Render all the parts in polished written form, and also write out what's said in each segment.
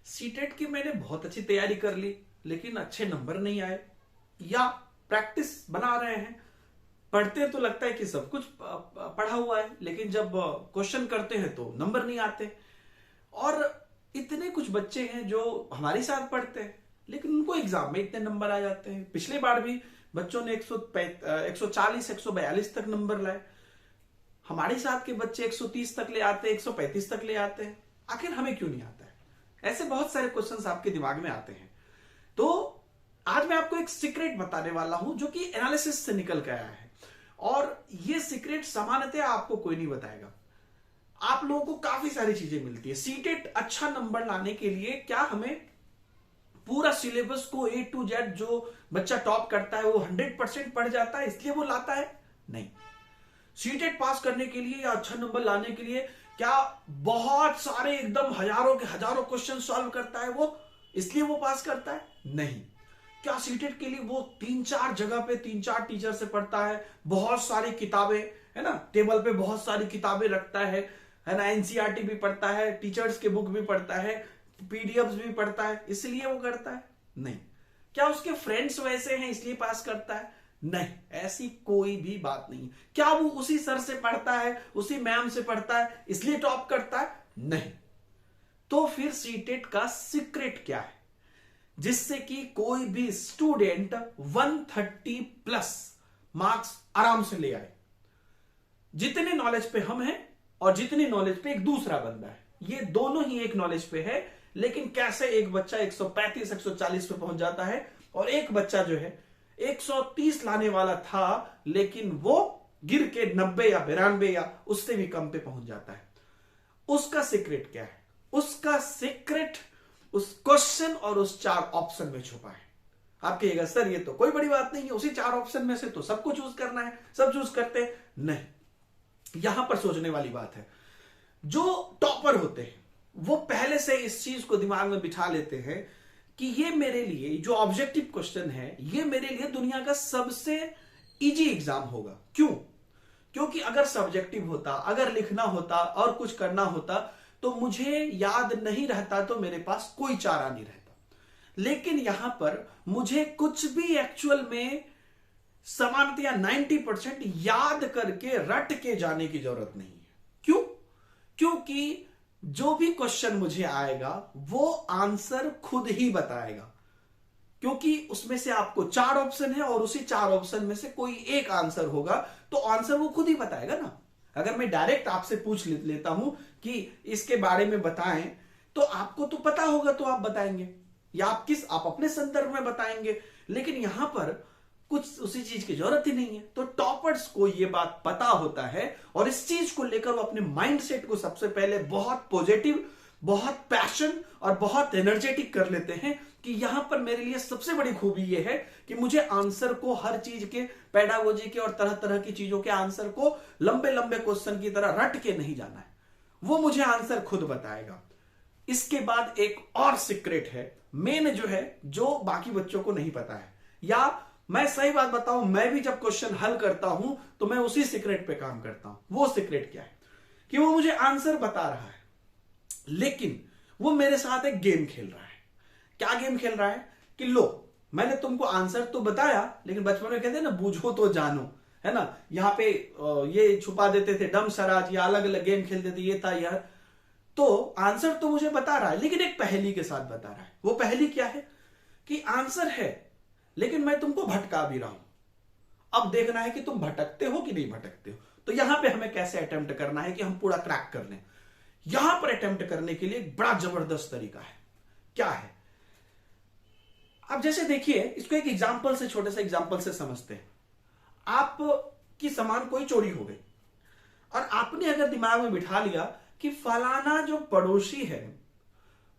CTET की मैंने बहुत अच्छी तैयारी कर ली लेकिन अच्छे नंबर नहीं आए, या प्रैक्टिस बना रहे हैं, पढ़ते तो लगता है कि सब कुछ पढ़ा हुआ है, लेकिन जब क्वेश्चन करते हैं तो नंबर नहीं आते। और इतने कुछ बच्चे हैं जो हमारे साथ पढ़ते हैं लेकिन उनको एग्जाम में इतने नंबर आ जाते हैं। पिछले बार भी बच्चों ने 140 142 तक नंबर लाए, हमारे साथ के बच्चे 130 तक ले आते हैं, 135 तक ले आते हैं। आखिर हमें क्यों नहीं आता है? ऐसे बहुत सारे क्वेश्चंस आपके दिमाग में आते हैं। तो आज मैं आपको एक सीक्रेट बताने वाला हूं जो कि एनालिसिस से निकल के आया है, और ये सीक्रेट सामान्यतः आपको कोई नहीं बताएगा। आप लोगों को काफी सारी चीजें मिलती है। सीटेट अच्छा नंबर लाने के लिए क्या हमें पूरा सिलेबस को A to Z, जो बच्चा टॉप करता है वो 100% पढ़ जाता है इसलिए वो लाता है? नहीं। सीटेट पास करने के लिए या अच्छा नंबर लाने के लिए क्या बहुत सारे एकदम हजारों के हजारों क्वेश्चन सॉल्व करता है वो इसलिए वो पास करता है? नहीं। क्या सीटेट के लिए वो 3-4 जगह पे 3-4 टीचर से पढ़ता है, बहुत सारी किताबें, है ना, टेबल पे बहुत सारी किताबें रखता है ना, एनसीईआरटी भी पढ़ता है, टीचर्स के बुक भी पढ़ता है, पीडीएफ्स भी पढ़ता है, इसलिए वो करता है? नहीं। क्या उसके फ्रेंड्स वैसे हैं इसलिए पास करता है? नहीं, ऐसी कोई भी बात नहीं। क्या वो उसी सर से पढ़ता है, उसी मैम से पढ़ता है इसलिए टॉप करता है? नहीं। तो फिर सीटेट का सीक्रेट क्या है जिससे कि कोई भी स्टूडेंट 130 प्लस मार्क्स आराम से ले आए? जितने नॉलेज पे हम हैं और जितनी नॉलेज पे एक दूसरा बंदा है, ये दोनों ही एक नॉलेज पे है, लेकिन कैसे एक बच्चा 135 140 पे पहुंच जाता है और एक बच्चा जो है 130 लाने वाला था लेकिन वो गिर के 90 या 92 या उससे भी कम पे पहुंच जाता है। उसका सीक्रेट क्या है? उसका सीक्रेट उस क्वेश्चन और उस 4 ऑप्शन में छुपा है। आप कहिएगा सर ये तो कोई बड़ी बात नहीं है, उसी 4 ऑप्शन में से तो सबको चूज करना है, सब चूज करते हैं। नहीं, यहां पर सोचने वाली बात है। जो टॉपर होते हैं वो पहले से इस चीज को दिमाग में बिठा लेते हैं कि ये मेरे लिए जो ऑब्जेक्टिव क्वेश्चन है ये मेरे लिए दुनिया का सबसे इजी एग्जाम होगा। क्यों? क्योंकि अगर सब्जेक्टिव होता, अगर लिखना होता और कुछ करना होता तो मुझे याद नहीं रहता, तो मेरे पास कोई चारा नहीं रहता। लेकिन यहां पर मुझे कुछ भी एक्चुअल में सामान्यतया 90% याद करके रट के जाने की जरूरत नहीं है। क्यों? क्योंकि जो भी क्वेश्चन मुझे आएगा वो आंसर खुद ही बताएगा, क्योंकि उसमें से आपको 4 ऑप्शन है और उसी 4 ऑप्शन में से कोई एक आंसर होगा, तो आंसर वो खुद ही बताएगा ना। अगर मैं डायरेक्ट आपसे पूछ लेता हूं कि इसके बारे में बताएं, तो आपको तो पता होगा तो आप बताएंगे, या आप अपने संदर्भ में बताएंगे। लेकिन यहां पर कुछ उसी चीज की जरूरत ही नहीं है। तो टॉपर्स को यह बात पता होता है और इस चीज को लेकर वो अपने माइंडसेट को सबसे पहले बहुत पॉजिटिव, बहुत पैशन और बहुत एनर्जेटिक कर लेते हैं कि यहां पर मेरे लिए सबसे बड़ी खूबी यह है कि मुझे आंसर को, हर चीज के, पेडागोजी के और तरह तरह की चीजों के आंसर को लंबे लंबे क्वेश्चन की तरह रट के नहीं जाना है, वो मुझे आंसर खुद बताएगा। इसके बाद एक और सीक्रेट है, मेन जो है, जो बाकी बच्चों को नहीं पता है। या मैं सही बात बताऊं, मैं भी जब क्वेश्चन हल करता हूं तो मैं उसी सीक्रेट पे काम करता हूं। वो सीक्रेट क्या है कि वो मुझे आंसर बता रहा है लेकिन वो मेरे साथ एक गेम खेल रहा है। क्या गेम खेल रहा है कि लो, मैंने तुमको आंसर तो बताया, लेकिन बचपन में कहते हैं ना, बूझो तो जानो, है ना, यहां पे ये छुपा देते थे डम सराज, या अलग अलग गेम खेलते थे, ये था यार। तो आंसर तो मुझे बता रहा है लेकिन एक पहेली के साथ बता रहा है। वो पहेली क्या है कि आंसर है लेकिन मैं तुमको भटका भी रहा हूं। अब देखना है कि तुम भटकते हो कि नहीं भटकते हो। तो यहां पे हमें कैसे अटेम्प्ट करना है कि हम पूरा क्रैक कर लें। यहां पर अटेम्प्ट करने के लिए एक बड़ा जबरदस्त तरीका है। क्या है? आप जैसे देखिए, इसको एक एग्जांपल से, छोटे से एग्जांपल से समझते हैं। आप की सामान कोई चोरी हो गई और आपने अगर दिमाग में बिठा लिया कि फलाना जो पड़ोसी है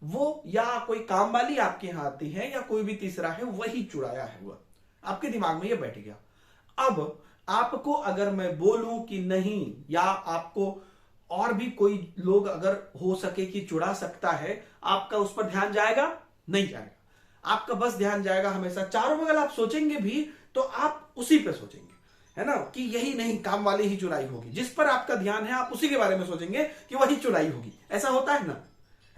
वो, या कोई काम वाली आपके यहां आती है, या कोई भी तीसरा है, वही चुराया है, वो आपके दिमाग में ये बैठ गया। अब आपको अगर मैं बोलूं कि नहीं, या आपको और भी कोई लोग अगर हो सके कि चुरा सकता है, आपका उस पर ध्यान जाएगा? नहीं जाएगा। आपका बस ध्यान जाएगा हमेशा, चारों बगल आप सोचेंगे भी तो आप उसी पे सोचेंगे, है ना, कि यही नहीं, काम वाली ही चुराई होगी। जिस पर आपका ध्यान है आप उसी के बारे में सोचेंगे कि वही चुराई होगी। ऐसा होता है ना,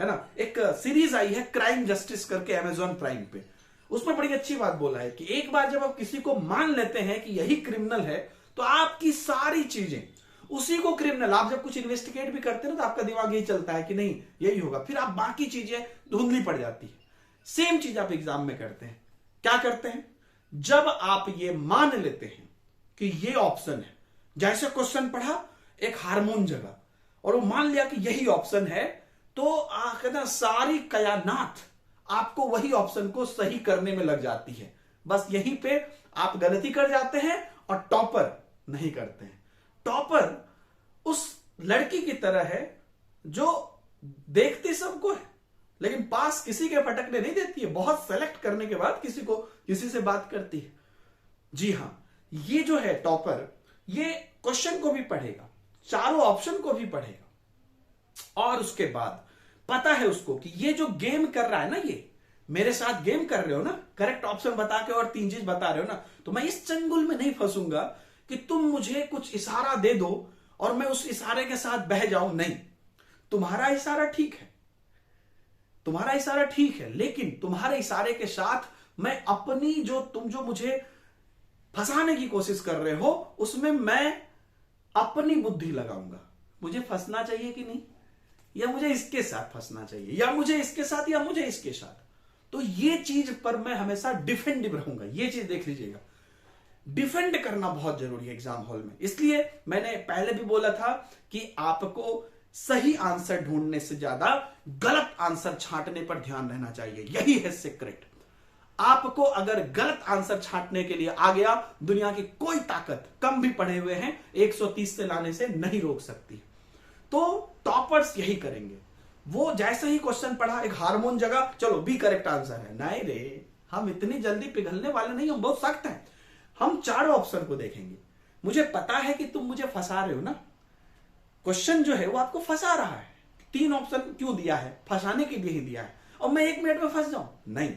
है ना। एक सीरीज आई है क्राइम जस्टिस करके अमेजॉन प्राइम पे, उसमें बड़ी अच्छी बात बोला है कि एक बार जब आप किसी को मान लेते हैं कि यही क्रिमिनल है, तो आपकी सारी चीजें उसी को क्रिमिनल, आप जब कुछ इन्वेस्टिगेट भी करते हैं ना तो आपका दिमाग यही चलता है कि नहीं यही होगा, फिर आप बाकी चीजें धुंधली पड़ जाती है। सेम चीज आप एग्जाम में करते हैं। क्या करते हैं? जब आप ये मान लेते हैं कि ये ऑप्शन है, जैसे क्वेश्चन पढ़ा एक हार्मोन जगह और वो मान लिया कि यही ऑप्शन है, तो कहते सारी कायनात आपको वही ऑप्शन को सही करने में लग जाती है। बस यहीं पे आप गलती कर जाते हैं और टॉपर नहीं करते हैं। टॉपर उस लड़की की तरह है जो देखती सबको है लेकिन पास किसी के फटकने नहीं देती है, बहुत सेलेक्ट करने के बाद किसी से बात करती है। जी हां, ये जो है टॉपर, ये क्वेश्चन को भी पढ़ेगा, चारों ऑप्शन को भी पढ़ेगा और उसके बाद पता है उसको कि ये जो गेम कर रहा है ना, ये मेरे साथ गेम कर रहे हो ना, करेक्ट ऑप्शन बता के और 3 चीज बता रहे हो ना, तो मैं इस चंगुल में नहीं फंसूंगा कि तुम मुझे कुछ इशारा दे दो और मैं उस इशारे के साथ बह जाऊं। नहीं, तुम्हारा इशारा ठीक है, तुम्हारा इशारा ठीक है, लेकिन तुम्हारे इशारे के साथ मैं अपनी तुम जो मुझे फंसाने की कोशिश कर रहे हो उसमें मैं अपनी बुद्धि लगाऊंगा। मुझे फंसना चाहिए कि नहीं, या मुझे इसके साथ फंसना चाहिए, या मुझे इसके साथ या मुझे इसके साथ। तो ये चीज पर मैं हमेशा डिफेंडिव रहूंगा। ये चीज देख लीजिएगा, डिफेंड करना बहुत जरूरी है एग्जाम हॉल में। इसलिए मैंने पहले भी बोला था कि आपको सही आंसर ढूंढने से ज्यादा गलत आंसर छांटने पर ध्यान रहना चाहिए। यही है सीक्रेट। आपको अगर गलत आंसर छांटने के लिए आ गया, दुनिया की कोई ताकत, कम भी पढ़े हुए हैं, 130 से लाने से नहीं रोक सकती। तो टॉपर्स यही करेंगे। वो जैसे ही क्वेश्चन पढ़ा, एक हार्मोन जगह, चलो बी करेक्ट आंसर है। नहीं रे, हम इतनी जल्दी पिघलने वाले नहीं, हम बहुत सख्त हैं। हम चारों ऑप्शन को देखेंगे। मुझे पता है कि तुम मुझे फंसा रहे हो ना, क्वेश्चन जो है वो आपको फंसा रहा है। 3 ऑप्शन क्यों दिया है? फंसाने के लिए ही दिया है। और मैं 1 मिनट में फंस जाऊं? नहीं,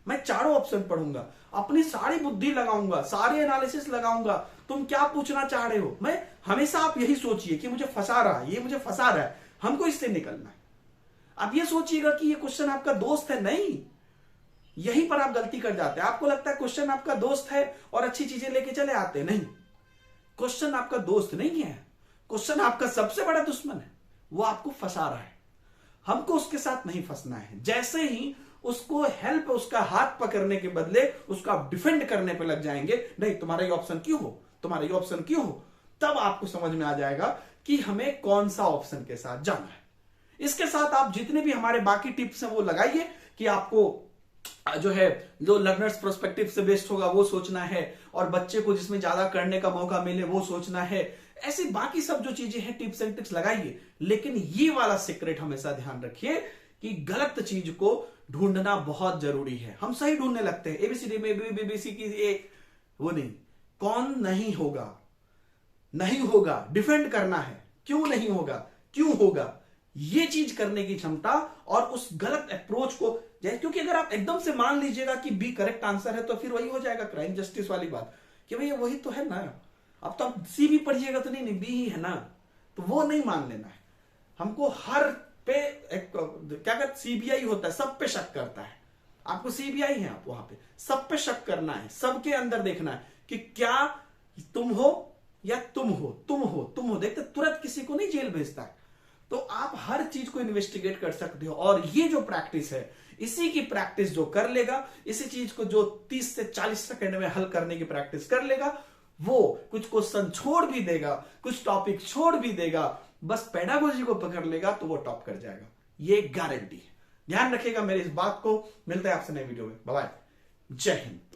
मैं चारों ऑप्शन पढ़ूंगा, अपनी सारी बुद्धि लगाऊंगा, सारे एनालिसिस लगाऊंगा। तुम क्या पूछना चाह रहे हो? मैं हमेशा आप यही सोचिए कि मुझे फंसा रहा है, ये मुझे फंसा रहा है, हमको इससे निकलना है। आप ये सोचिएगा कि ये क्वेश्चन आपका दोस्त है। नहीं, यहीं पर आप गलती कर जाते हैं। आपको लगता है क्वेश्चन आपका दोस्त है और अच्छी चीजें लेके चले आते हैं। नहीं, क्वेश्चन आपका दोस्त नहीं है, क्वेश्चन आपका सबसे बड़ा दुश्मन है। वो आपको फंसा रहा है। हमको उसके साथ नहीं फंसना है। जैसे ही उसको हेल्प, उसका हाथ पकड़ने के बदले उसका डिफेंड करने पे लग जाएंगे, नहीं तुम्हारा ये ऑप्शन क्यों हो, तुम्हारा ये ऑप्शन क्यों हो, तब आपको समझ में आ जाएगा कि हमें कौन सा ऑप्शन के साथ जाना है। इसके साथ आप जितने भी हमारे बाकी टिप्स हैं वो लगाइए कि आपको जो लर्नर्स पर्सपेक्टिव से बेस्ड होगा वो सोचना है, और बच्चे को जिसमें ज्यादा करने का मौका मिले वो सोचना है। ऐसी बाकी सब जो चीजें हैं टिप्स एंड ट्रिक्स लगाइए, लेकिन ये वाला सीक्रेट हमेशा ध्यान रखिए कि गलत चीज को ढूंढना बहुत जरूरी है। हम सही ढूंढने लगते हैं, एबीसीडी में बीबीसी की एक वो नहीं, कौन नहीं होगा, नहीं होगा, डिफेंड करना है, क्यों नहीं होगा, क्यों होगा, ये चीज करने की क्षमता और उस गलत अप्रोच को, क्योंकि अगर आप एकदम से मान लीजिएगा कि बी करेक्ट आंसर है तो फिर वही हो जाएगा क्राइम जस्टिस वाली बात कि भैया वही तो है ना। अब तो आप सी भी पढ़िएगा तो नहीं बी ही है ना, तो वो नहीं मान लेना है। हमको हर पे एक क्या कहते सीबीआई होता है, सब पे शक करता है। आपको सीबीआई है, आप वहां पे सब पे शक करना है, सबके अंदर देखना है कि क्या तुम हो या तुम हो, तुम हो, तुम हो। देखते तुरंत किसी को नहीं जेल भेजता है। तो आप हर चीज को इन्वेस्टिगेट कर सकते हो। और ये जो प्रैक्टिस है, इसी की प्रैक्टिस जो कर लेगा, इसी चीज को जो 30 से 40 सेकंड में हल करने की प्रैक्टिस कर लेगा, वो कुछ क्वेश्चन छोड़ भी देगा, कुछ टॉपिक छोड़ भी देगा, बस पेडागोजी को पकड़ लेगा तो वो टॉप कर जाएगा। ये गारंटी है। ध्यान रखिएगा मेरी इस बात को। मिलते हैं आपसे नए वीडियो में। बाय बाय, जय हिंद।